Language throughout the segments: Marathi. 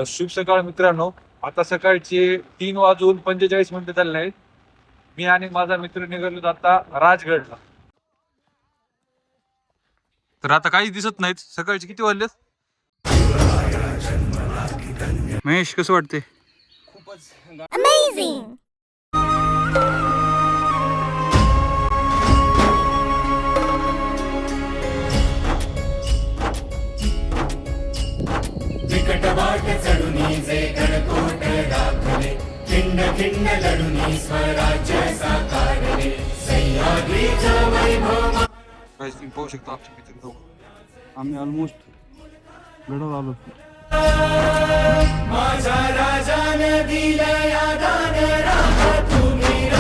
शुभ सकाळ मित्रांनो. आता सकाळची 3:45 झाले आहेत. मी आणि माझा मित्र निघालो आता राजगडला. तर आता काही दिसत नाहीत. सकाळचे किती वाजलेत? महेश कसं वाटते? खूपच अमेझिंग. विकट वाट चढुनी जे गणकोट दाखले, खिंड खिंड लढुनी स्वराज्य साकारले, सह्याद्रीचं वैभव. तुम्ही पाहू शकता आमचे मित्र दोघं. आम्ही ऑलमोस्ट लढत आलो. माझ्या राजानं दिलया दान राखा तुम्ही र.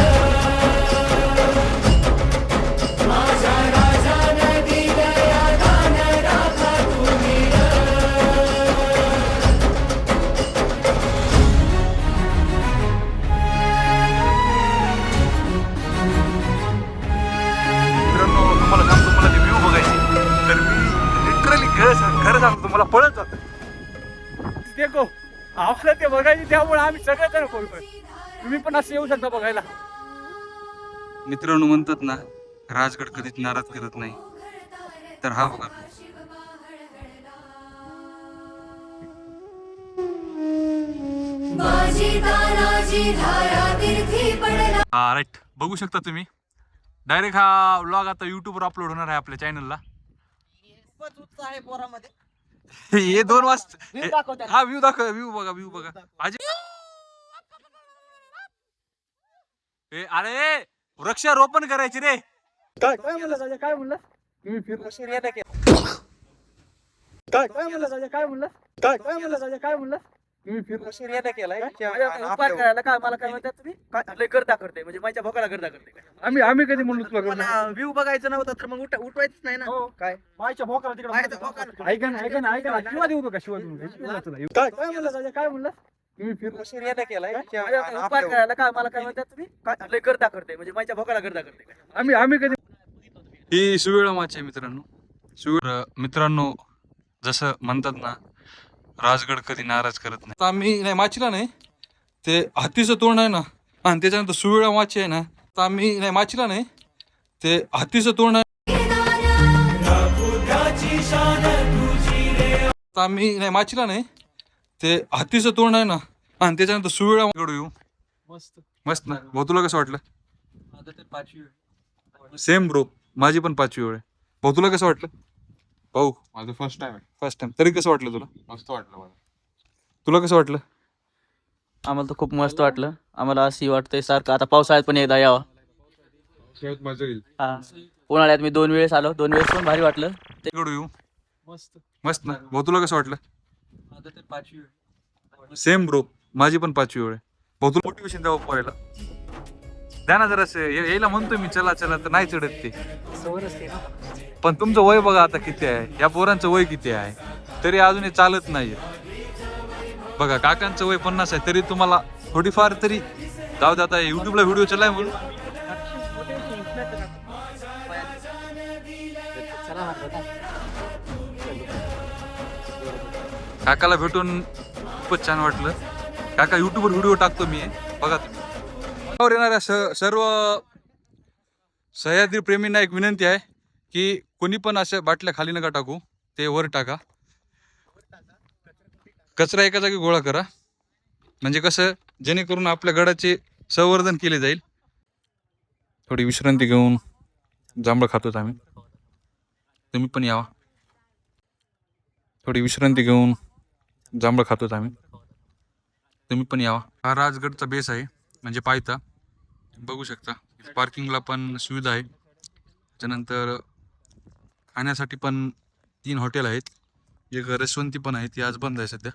माझ्या राजानं दिलया दान राखा तुम्ही र. मित्रांनो तुम्हाला सांगतो, मला ते व्ह्यू बघायचे. तर मी लिटरली खरं सांगतो, मला पळत जात. देखो आपलं ते बघायचे, त्यामुळे आम्ही सगळेजण बोलतोय. तुम्ही पण असं येऊ शकता बघायला. मित्रांनो म्हणतात ना, राजगड कधीच नाराज करत नाही. तर हा बघा, माझी तानाजी धारा तीर्थी पडला. हा राईट, बघू शकता तुम्ही. डायरेक्ट हा व्लॉग आता युट्यूबवर अपलोड होणार आहे आपल्या चॅनलला. खूपच उत्साह आहे पोरामध्ये. हे 2 वाजता View दाखवतात. हा व्ह्यू दाखव. व्ह्यू बघा आजी. अरे वृक्षारोपण करायचे रे. काय म्हणलं राजा, काय म्हणलं? तुम्ही फिरलो येता की काय म्हणलं राजा, काय म्हणलं? काय म्हणलं राजा, काय म्हणलं? तुम्ही फिरलो येता केलाय. उपाय करायला काय मला काय म्हणतात तुम्ही? काय गर्दा करते म्हणजे माझ्या भोकाला गर्दा करते काय? आम्ही कधी म्हणलो तुला गर्दा? व्ह्यू बघायचं नव्हतं तर मग उठवायचंच नाही ना. हो. काय माझ्या भोकाला तिकडे माझ्या भोकाला. ऐका ना शिवा देऊ का शिवा देऊ काय म्हणलं राजा, काय म्हणलं? तुम्ही फिरलो येता केलाय. उपाय करायला काय मला काय म्हणतात तुम्ही? काय गर्दा करते म्हणजे माझ्या भोकाला गर्दा करते काय? आम्ही कधी ही सुवेळा माच आहे मित्रांनो. मित्रांनो जसं म्हणतात ना, राजगड कधी नाराज करत नाही. तर आम्ही नाही माचीला नाही, ते हातीचं तोंड आहे ना, आणि त्याच्यानंतर सुवेळा माची आहे ना. तर आम्ही नाही माचीला नाही, ते हातीचं तोंड आहे. बुद्धाची शान तुझी रे. तर आम्ही नाही माचीला नाही, ते हातीचं तोंड आहे ना, आणि त्याच्यानंतर सुवेळा कडू येऊ. मस्त ना भाऊ, तुला कसं वाटलं? सेम ब्रो, माझी पण 5वी वेळ आहे. भाऊ तुला कसं वाटलं? भाऊ माझं फर्स्ट टाइम तरी कसं वाटलं तुला? मस्त वाटलं मला. तुला कसं वाटलं? आम्हाला तर खूप मस्त वाटलं. आम्हाला असंही वाटतंय सारखं आता पावसाळ्यात पण एकदा यावं. शेवट मजा येईल. हा, उन्हाळ्यात मी 2 वेळेस आलो, 2 वेळेस पण भारी वाटलं. कडू येऊ. मस्त ना भाऊ, तुला कसं वाटलं? सेम ब्रो, माझी पण 5वी वेळ आहे. भाऊ तुला मोटिवेशन द्यावं पोरायला. द्या ना जरा. यायला म्हणतोय मी चला तर नाही चढत ते. पण तुमचं वय बघा आता किती आहे, या पोरांचं वय किती आहे, तरी अजून हे चालत नाही. बघा काकांचं वय 50 आहे, तरी तुम्हाला थोडीफार तरी जाऊ दे. आता युट्यूबला व्हिडिओ चाललाय म्हणून काकाला भेटून खूपच छान वाटलं. काका युट्यूबवर व्हिडिओ टाकतो मी, बघा तुम्ही. येणाऱ्या सर्व सह्याद्री प्रेमींना एक विनंती आहे की कोणी पण अशा बाटल्या खाली नका टाकू, ते वर टाका. कचरा एका जागी गोळा करा, म्हणजे कसं जेणेकरून आपल्या गडाचे संवर्धन केले जाईल. थोडी विश्रांती घेऊन जांभळं खातोच आम्ही, तुम्ही पण यावा. थोडी विश्रांती घेऊन जांभळं खातोच आम्ही, तुम्ही पण यावा. हा राजगडचा बेस आहे, म्हणजे पायथा. बघू शकता पार्किंगला पण सुविधा आहे. त्यानंतर खाण्यासाठी पण 3 हॉटेल आहेत. एक रसवंती पण आहे, ती आज बंद आहे सध्या.